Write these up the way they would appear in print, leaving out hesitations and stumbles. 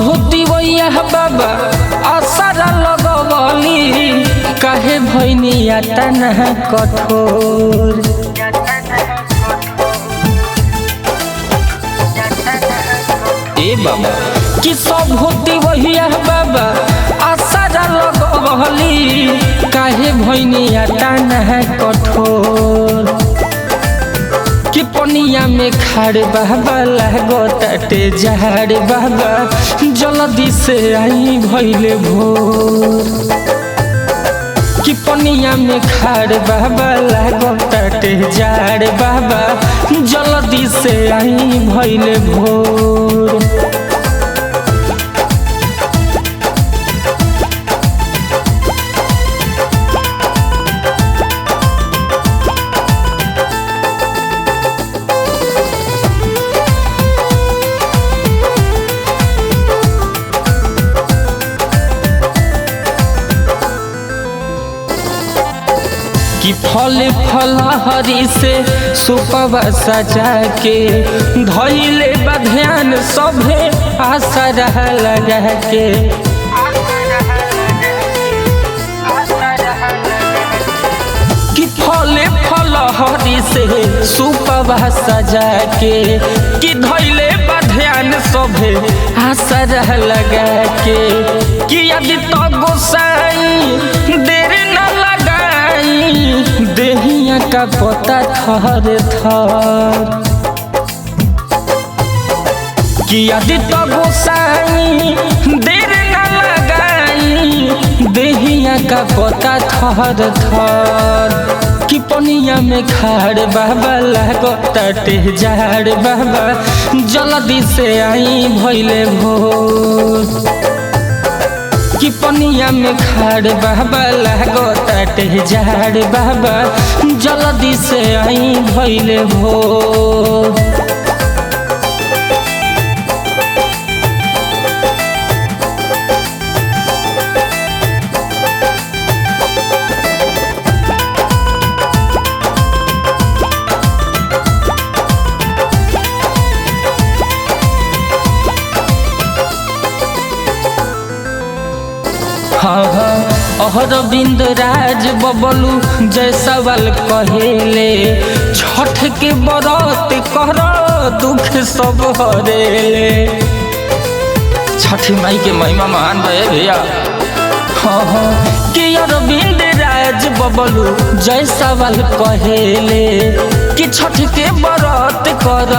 भूति वैया बाबा असरा लगवली काहे भैनिया तना कठोर। ए बाबा कि सब भूति वैया बाबा असरा लगवली काहे भैनिया तना कठोर। कि पनिया में खाड़ बाबा लागताटे झाड़ बाबा जल्दी से आई भइले भोर। कि पनिया में खाड़ बाबा लागताटे झाड़ बाबा जल्दी से आई भइले भोर। कि फल फलहरी से सुपवा सजा के धइले बध्यान सभे आसरा लगा के। कि फल फलहरी से सुपवा सजा के कि धइले बध्यान सभे आसरा लगा के। कि यदि तो गोसाई देर न देहिया का पता थर थर। कि यदि तो गोसाई देर न लगाई देहिया का पता थर थर। कि पनिया में खाड़ बाबा लागताटे झाड़ बाबा जल्दी से आई भइले भोर। कि पनिया में खाड़ बाबा लागताटे झाड़ बाबा जल्दी से आई भइले भोर। अरविंद राज बबलू जय सवाल कहेले छठ के बरत कर दुख सब हरेले। छठी माई के महिमा महान रहे भैया। कि अरविंद राज बबलू जय सवाल कहेले कि छठ के बरत कर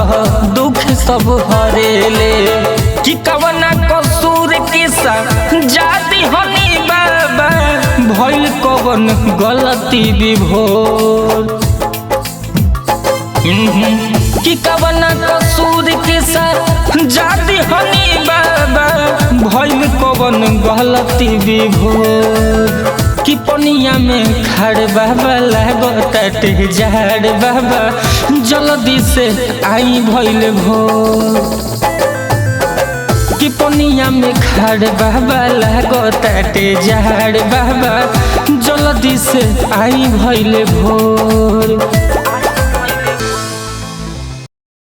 दुख सब हरेले। कि कवना कसूर किसा जाति हनी बाबा भइल कवन गलती विभोर। कि कवना कसूर किसा जाति हनी बाबा भइल कवन गलती विभोर। कि पनिया में खाड़ बाबा लागताटे झाड़ बाबा जल्दी से आई भइले भोर। कि पनिया में खाड़ बाबा लागताटे झाड़ बाबा जल्दी से आई भइले भोर।